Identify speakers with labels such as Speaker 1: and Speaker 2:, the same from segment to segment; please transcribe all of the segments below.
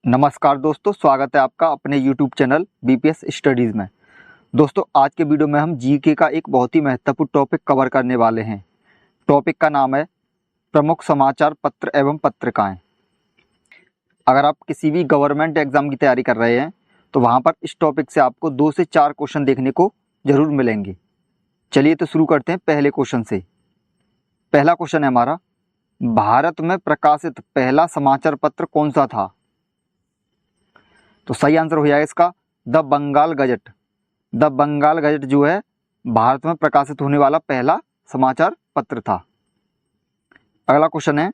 Speaker 1: नमस्कार दोस्तों, स्वागत है आपका अपने YouTube चैनल बीपीएस स्टडीज़ में। दोस्तों, आज के वीडियो में हम जीके का एक बहुत ही महत्वपूर्ण टॉपिक कवर करने वाले हैं। टॉपिक का नाम है प्रमुख समाचार पत्र एवं पत्रिकाएं। अगर आप किसी भी गवर्नमेंट एग्जाम की तैयारी कर रहे हैं तो वहां पर इस टॉपिक से आपको 2 से 4 क्वेश्चन देखने को जरूर मिलेंगे। चलिए तो शुरू करते हैं पहले क्वेश्चन से। पहला क्वेश्चन है हमारा, भारत में प्रकाशित पहला समाचार पत्र कौन सा था? तो सही आंसर हो जाएगा इसका the Bengal gazette. The Bengal gazette जो है भारत में प्रकाशित होने वाला पहला समाचार पत्र था। अगला क्वेश्चन है,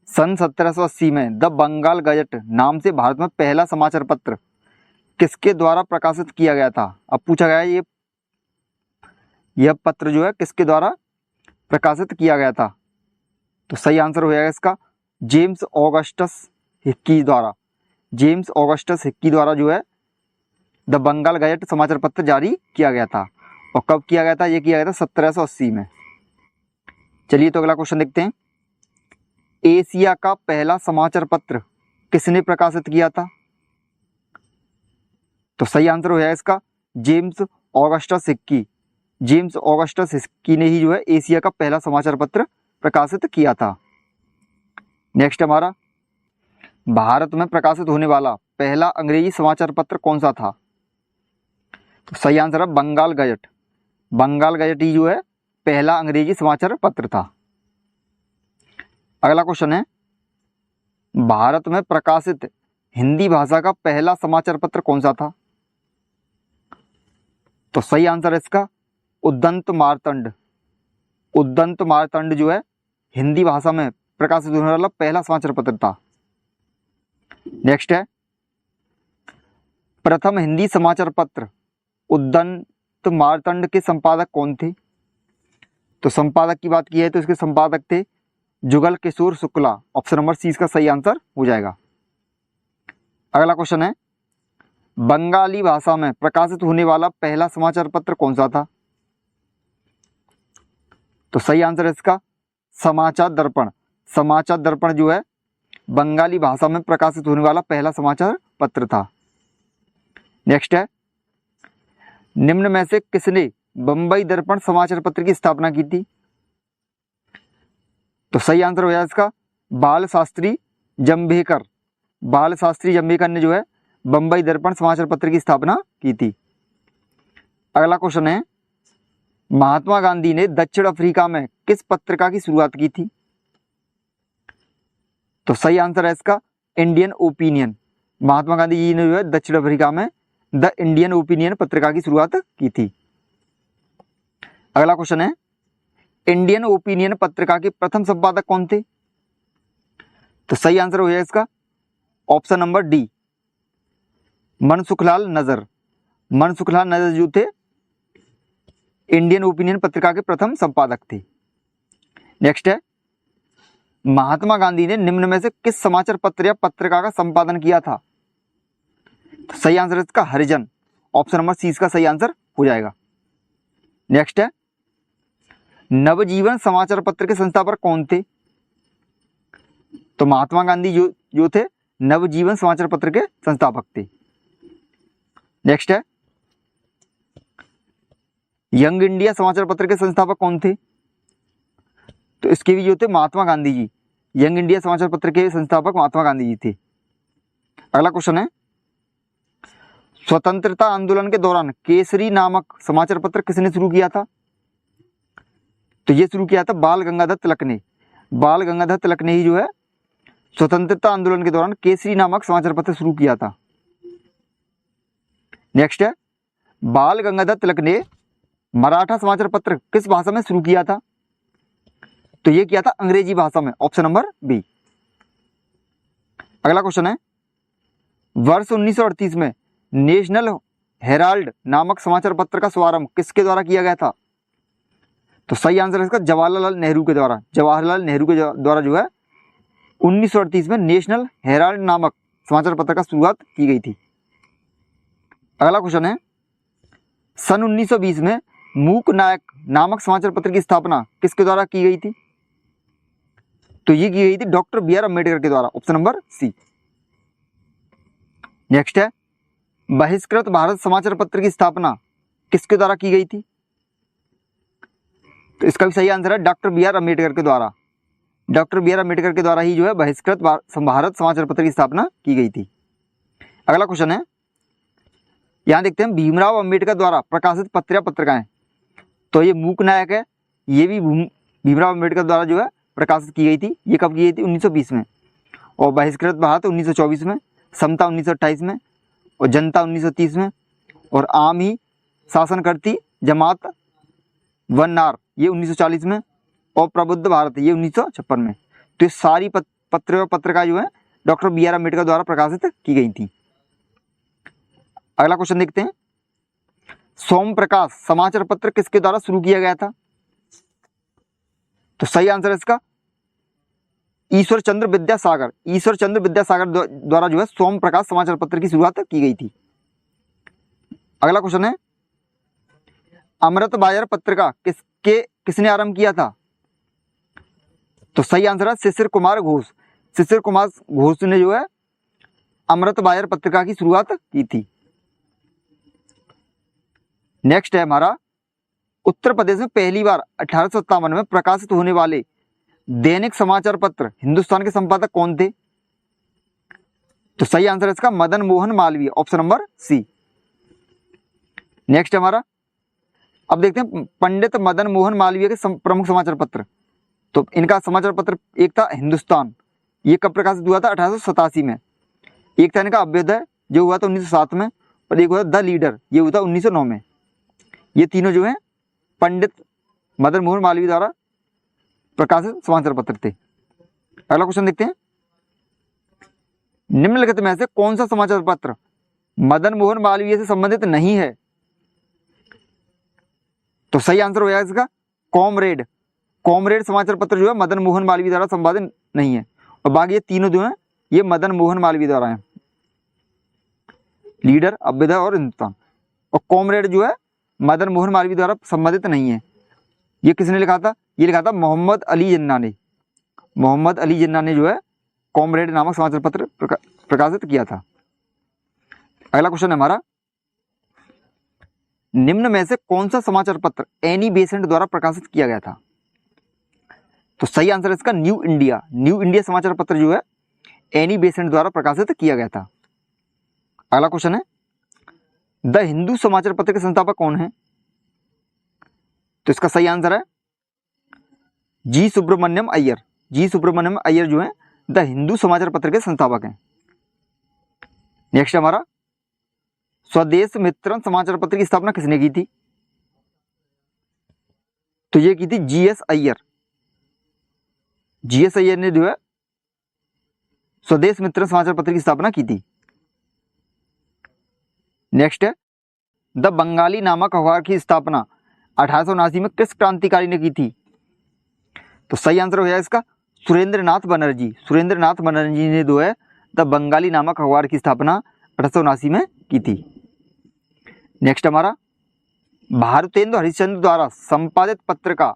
Speaker 1: सन 1780 में द बंगाल गजट नाम से भारत में पहला समाचार पत्र किसके द्वारा प्रकाशित किया गया था? अब पूछा गया है यह पत्र जो है किसके द्वारा प्रकाशित किया गया था? तो सही आंसर हो जाएगा इसका जेम्स ऑगस्टस हिक्की द्वारा। जेम्स ऑगस्टस हिक्की द्वारा जो है द बंगाल गजट समाचार पत्र जारी किया गया था। और कब किया गया था? ये किया गया था 1780 में। चलिए तो अगला क्वेश्चन देखते हैं, एशिया का पहला समाचार पत्र किसने प्रकाशित किया था? तो सही आंसर हो जाएगा इसका James Augustus Hickey. James Augustus Hickey ने ही जो है एशिया का पहला समाचार पत्र प्रकाशित किया था। नेक्स्ट हमारा, भारत में प्रकाशित होने वाला पहला अंग्रेजी समाचार पत्र कौन सा था? तो सही आंसर है बंगाल गजट। बंगाल गजट ही जो है पहला अंग्रेजी समाचार पत्र था। अगला क्वेश्चन है, भारत में प्रकाशित हिंदी भाषा का पहला समाचार पत्र कौन सा था? तो सही आंसर है इसका उद्दंत मार्तंड। उद्दंत मार्तंड जो है हिंदी भाषा में प्रकाशित होने वाला पहला समाचार पत्र था। नेक्स्ट है, प्रथम हिंदी समाचार पत्र उद्दंत मार्तंड के संपादक कौन थे? तो संपादक की बात की है तो इसके संपादक थे जुगल किशोर शुक्ला। ऑप्शन नंबर सी इसका सही आंसर हो जाएगा। अगला क्वेश्चन है, बंगाली भाषा में प्रकाशित होने वाला पहला समाचार पत्र कौन सा था? तो सही आंसर है इसका समाचार दर्पण। समाचार दर्पण जो है बंगाली भाषा में प्रकाशित होने वाला पहला समाचार पत्र था। नेक्स्ट है, निम्न में से किसने बंबई दर्पण समाचार पत्र की स्थापना की थी? तो सही आंसर हो जाएगा इसका बाल शास्त्री जंभेकर। बाल शास्त्री जंभेकर ने जो है बंबई दर्पण समाचार पत्र की स्थापना की थी। अगला क्वेश्चन है, महात्मा गांधी ने दक्षिण अफ्रीका में किस पत्रिका की शुरुआत की थी? तो सही आंसर है इसका इंडियन ओपिनियन। महात्मा गांधी जी ने जो है दक्षिण अफ्रीका में द इंडियन ओपिनियन पत्रिका की शुरुआत की थी। अगला क्वेश्चन है, इंडियन ओपिनियन पत्रिका के प्रथम संपादक कौन थे? तो सही आंसर हो जाएगा इसका ऑप्शन नंबर डी मनसुखलाल नजर। मनसुखलाल नजर जो थे इंडियन ओपिनियन पत्रिका के प्रथम संपादक थे। नेक्स्ट है, महात्मा गांधी ने निम्न में से किस समाचार पत्र या पत्रिका का संपादन किया था? तो सही आंसर है इसका हरिजन। ऑप्शन नंबर सी इसका सही आंसर हो जाएगा। नेक्स्ट है, नवजीवन समाचार पत्र के संस्थापक कौन थे? तो महात्मा गांधी जो थे नवजीवन समाचार पत्र के संस्थापक थे। नेक्स्ट है, यंग इंडिया समाचार पत्र के संस्थापक कौन थे? तो इसके भी जो थे महात्मा गांधी जी। यंग इंडिया समाचार पत्र के संस्थापक महात्मा गांधी जी थे। अगला क्वेश्चन है, स्वतंत्रता आंदोलन के दौरान केसरी नामक समाचार पत्र किसने शुरू किया था? तो ये शुरू किया था बाल गंगाधर तिलक ने। बाल गंगाधर तिलक ने ही जो है स्वतंत्रता आंदोलन के दौरान केसरी नामक समाचार पत्र शुरू किया था। नेक्स्ट है, बाल गंगाधर तिलक ने मराठा समाचार पत्र किस भाषा में शुरू किया था? तो ये किया था अंग्रेजी भाषा में। Option number B. अगला क्वेश्चन है, वर्ष 1938 में नेशनल हेराल्ड नामक समाचार पत्र का शुभारंभ किसके द्वारा किया गया था? तो सही आंसर है इसका जवाहरलाल नेहरू के द्वारा। जवाहरलाल नेहरू के द्वारा जो है 1938 में नेशनल हेराल्ड नामक समाचार पत्र का शुरुआत की गई थी। अगला क्वेश्चन है, सन 1920 में मूक नायक नामक समाचार पत्र की स्थापना किसके द्वारा की गई थी? तो ये की गई थी डॉक्टर बी आर अम्बेडकर के द्वारा, ऑप्शन नंबर सी। नेक्स्ट है, बहिष्कृत भारत समाचार पत्र की स्थापना किसके द्वारा की गई थी? तो इसका भी सही आंसर है डॉक्टर बी आर अम्बेडकर के द्वारा। डॉक्टर बी आर अम्बेडकर के द्वारा ही जो है बहिष्कृत भारत समाचार पत्र की स्थापना की गई थी। अगला क्वेश्चन है, यहां देखते हैं भीमराव अम्बेडकर द्वारा प्रकाशित पत्र या पत्रिकाएं। तो ये मूक नायक है, ये भी भीमराव अम्बेडकर द्वारा जो है प्रकाशित की गई थी। ये कब की गई थी? 1920 में। और बहिष्कृत भारत 1924 में, समता 1928 में, और जनता 1930 में, और आम ही शासन करती जमात वन्नार ये 1940 में, और प्रबुद्ध भारत ये 1956 में। तो ये सारी पत्र और पत्रिका जो है डॉक्टर बी आर अम्बेडकर द्वारा प्रकाशित की गई थी। अगला क्वेश्चन देखते हैं, सोम प्रकाश समाचार पत्र किसके द्वारा शुरू किया गया था? तो सही आंसर है इसका ईश्वर चंद्र विद्यासागर। ईश्वर चंद्र विद्यासागर द्वारा जो है सोम प्रकाश समाचार पत्र की शुरुआत की गई थी। अगला क्वेश्चन है, अमृत बाजार पत्रिका किसने आरंभ किया था? तो सही आंसर है शिशिर कुमार घोष। शिशिर कुमार घोष ने जो है अमृत बाजार पत्रिका की शुरुआत की थी। नेक्स्ट है हमारा, उत्तर प्रदेश में पहली बार 1857 में प्रकाशित होने वाले दैनिक समाचार पत्र हिंदुस्तान के संपादक कौन थे? तो सही आंसर है इसका Madan Mohan Malviya, option number C. Next हमारा, अब देखते हैं पंडित मदन मोहन मालवीय के प्रमुख समाचार पत्र। तो इनका समाचार पत्र एक था हिंदुस्तान, ये कब प्रकाशित हुआ था? 1887 में। एक था इनका अभ्युदय जो हुआ था 1907 में, और एक हुआ द लीडर ये हुआ था 1909 में। ये तीनों जो है पंडित मदन मोहन मालवीय द्वारा प्रकाशित समाचार पत्र थे। अगला क्वेश्चन देखते हैं, निम्नलिखित में से कौन सा समाचार पत्र मदन मोहन मालवीय से संबंधित नहीं है? तो सही आंसर हो जाएगा इसका कॉमरेड। कॉमरेड समाचार पत्र जो है मदन मोहन मालवीय द्वारा संपादित नहीं है, और बाकी ये तीनों जो है ये मदन मोहन मालवीय द्वारा है, लीडर, अभ्युदय और हिंदुस्तान। और कॉमरेड जो है मदन मोहन मालवीय द्वारा संपादित नहीं है। ये किसने लिखा था? ये लिखा था मोहम्मद अली जिन्ना ने। मोहम्मद अली जिन्ना ने जो है कॉमरेड नामक समाचार पत्र प्रकाशित किया था। अगला क्वेश्चन है हमारा, निम्न में से कौन सा समाचार पत्र एनी बेसेंट द्वारा प्रकाशित किया गया था? तो सही आंसर है इसका न्यू इंडिया। न्यू इंडिया समाचार पत्र जो है एनी बेसेंट द्वारा प्रकाशित किया गया था। अगला क्वेश्चन है, द हिंदू समाचार पत्र के संस्थापक कौन है? तो इसका सही आंसर है जी सुब्रमण्यम अय्यर। जी सुब्रमण्यम अय्यर जो है द हिंदू समाचार पत्र के संस्थापक हैं। नेक्स्ट हमारा, स्वदेश मित्रन समाचार पत्र की स्थापना किसने की थी? तो ये की थी जीएस अय्यर। जीएस अय्यर ने जो है स्वदेश मित्रन समाचार पत्र की स्थापना की थी। नेक्स्ट है, द बंगाली नामक अखबार की स्थापना 1879 में किस क्रांतिकारी ने की थी? तो सही आंसर हो जाएगा इसका सुरेंद्र नाथ बनर्जी। सुरेंद्र नाथ बनर्जी ने जो है द बंगाली नामक अखबार की स्थापना 1879 में की थी। नेक्स्ट हमारा, भारतेंदु हरिश्चंद्र द्वारा संपादित पत्रिका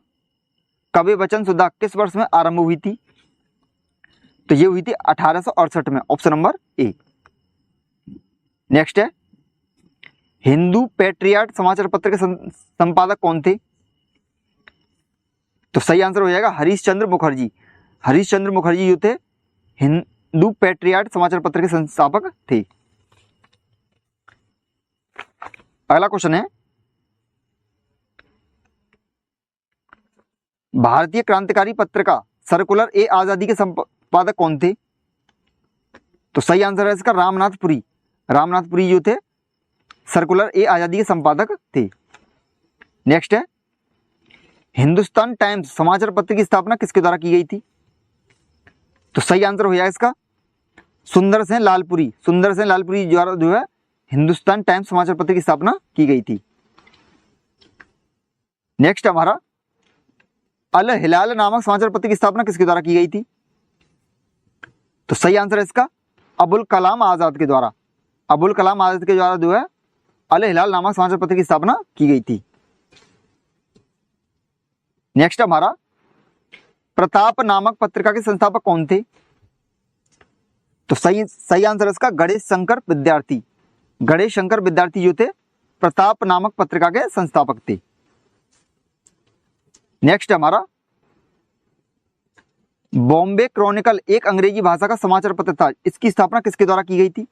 Speaker 1: कवि वचन सुधा किस वर्ष में आरंभ हुई थी? तो ये हुई थी 1868 में, ऑप्शन नंबर ए। नेक्स्ट है, हिंदू पैट्रियाट समाचार पत्र के संपादक कौन थे? तो सही आंसर हो जाएगा हरीशचंद्र मुखर्जी। हरीशचंद्र मुखर्जी जो थे हिंदू पैट्रियाट समाचार पत्र के संस्थापक थे। अगला क्वेश्चन है, भारतीय क्रांतिकारी पत्रिका सर्कुलर ए आजादी के संपादक कौन थे? तो सही आंसर है इसका रामनाथपुरी। रामनाथपुरी जो थे सर्कुलर ए आजादी के संपादक थे। नेक्स्ट है, हिंदुस्तान टाइम्स समाचार पत्र की स्थापना किसके द्वारा की गई थी? तो सही आंसर हो जाएगा इसका सुंदर सेन लालपुरी। सुंदर सेन लालपुरी द्वारा जो है हिंदुस्तान टाइम्स समाचार पत्र की स्थापना की गई थी। नेक्स्ट हमारा, अल हिलाल नामक समाचार पत्र की स्थापना किसके द्वारा की गई थी? तो सही आंसर है इसका अबुल कलाम आजाद के द्वारा। अबुल कलाम आजाद के द्वारा जो है अल हिलाल नामक समाचार पत्र की स्थापना की गई थी। नेक्स्ट हमारा, प्रताप नामक पत्रिका के संस्थापक कौन थे? तो सही आंसर इसका गणेश शंकर विद्यार्थी। गणेश शंकर विद्यार्थी जो थे प्रताप नामक पत्रिका के संस्थापक थे। नेक्स्ट हमारा बॉम्बे क्रॉनिकल एक अंग्रेजी भाषा का समाचार पत्र था, इसकी स्थापना किसके द्वारा की गई थी?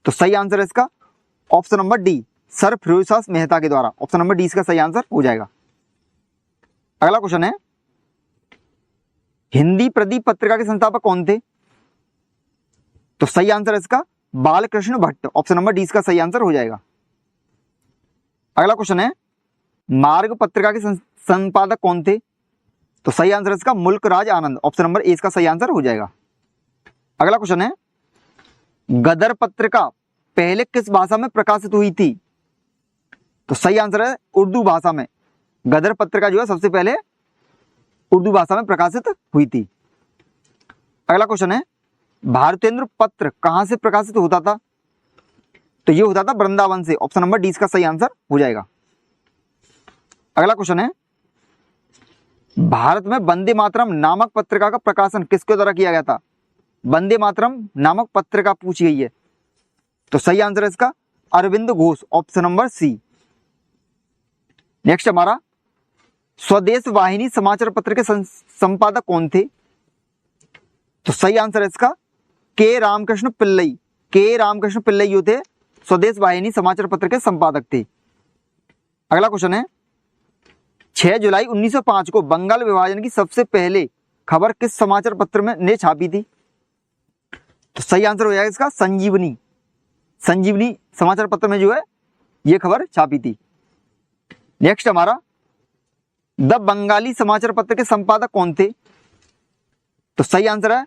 Speaker 1: तो सही आंसर है इसका option number D, sir Pherozeshah Mehta के द्वारा। ऑप्शन नंबर डी इसका सही आंसर हो जाएगा। अगला क्वेश्चन है हिंदी प्रदीप पत्रिका के संस्थापक कौन थे? तो सही आंसर है इसका Balkrishna Bhatt. Option number D इसका सही आंसर हो जाएगा। अगला क्वेश्चन है मार्ग पत्रिका के संपादक कौन थे? तो सही आंसर है इसका मुल्कराज आनंद। ऑप्शन नंबर ए इसका सही आंसर हो जाएगा। अगला क्वेश्चन है गदर पत्रिका पहले किस भाषा में प्रकाशित हुई थी? तो सही आंसर है उर्दू भाषा में। गदर पत्रिका जो है सबसे पहले उर्दू भाषा में प्रकाशित हुई थी। अगला क्वेश्चन है भारतेंद्र पत्र कहां से प्रकाशित होता था? तो ये होता था वृंदावन से। ऑप्शन नंबर डी इसका सही आंसर हो जाएगा। अगला क्वेश्चन है भारत में वंदे मातरम नामक पत्रिका का प्रकाशन किसके द्वारा किया गया था? वंदे मातरम नामक पत्रिका पूछी गई है, तो सही आंसर है इसका Aurobindo Ghosh. Option number C. Next हमारा स्वदेश वाहिनी समाचार पत्र के संपादक कौन थे? तो सही आंसर है इसका के रामकृष्ण पिल्लई। के रामकृष्ण पिल्लई जो थे स्वदेश वाहिनी समाचार पत्र के संपादक थे। अगला क्वेश्चन है 6 जुलाई 1905 को बंगाल विभाजन की सबसे पहले खबर किस समाचार पत्र में ने छापी थी? तो सही आंसर हो जाएगा इसका संजीवनी। संजीवनी समाचार पत्र में जो है ये खबर छापी थी। नेक्स्ट हमारा द बंगाली समाचार पत्र के संपादक कौन थे? तो सही आंसर है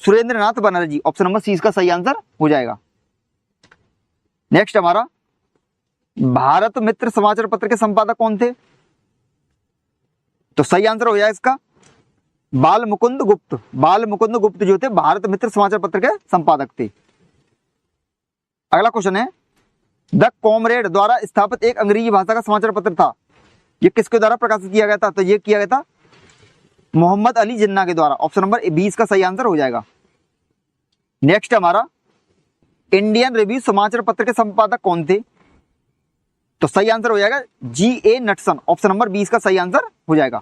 Speaker 1: सुरेंद्र नाथ बनर्जी। ऑप्शन नंबर सी इसका सही आंसर हो जाएगा। नेक्स्ट हमारा भारत मित्र समाचार पत्र के संपादक कौन थे? तो सही आंसर हो जाएगा इसका बाल मुकुंद गुप्त। बाल मुकुंद गुप्त जो थे भारत मित्र समाचार पत्र के संपादक थे। अगला क्वेश्चन है द कॉमरेड द्वारा स्थापित एक अंग्रेजी भाषा का समाचार पत्र था, ये किसके द्वारा प्रकाशित किया गया था? तो ये किया गया था मोहम्मद अली जिन्ना के द्वारा। ऑप्शन नंबर 20 का सही आंसर हो जाएगा। नेक्स्ट हमारा इंडियन रिव्यू समाचार पत्र के संपादक कौन थे? तो सही आंसर हो जाएगा G.A. नटसन। ऑप्शन नंबर 20 का सही आंसर हो जाएगा।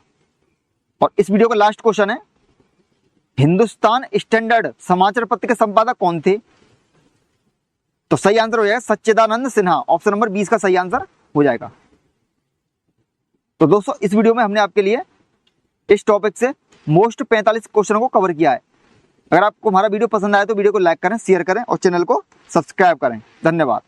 Speaker 1: और इस वीडियो का लास्ट क्वेश्चन है हिंदुस्तान स्टैंडर्ड समाचार पत्र के संपादक कौन थे? तो सही आंसर हो जाएगा सच्चिदानंद सिन्हा। ऑप्शन नंबर 20 का सही आंसर हो जाएगा। तो दोस्तों इस वीडियो में हमने आपके लिए इस टॉपिक से मोस्ट 45 क्वेश्चनों को कवर किया है। अगर आपको हमारा वीडियो पसंद आया तो वीडियो को लाइक करें, शेयर करें और चैनल को सब्सक्राइब करें। धन्यवाद।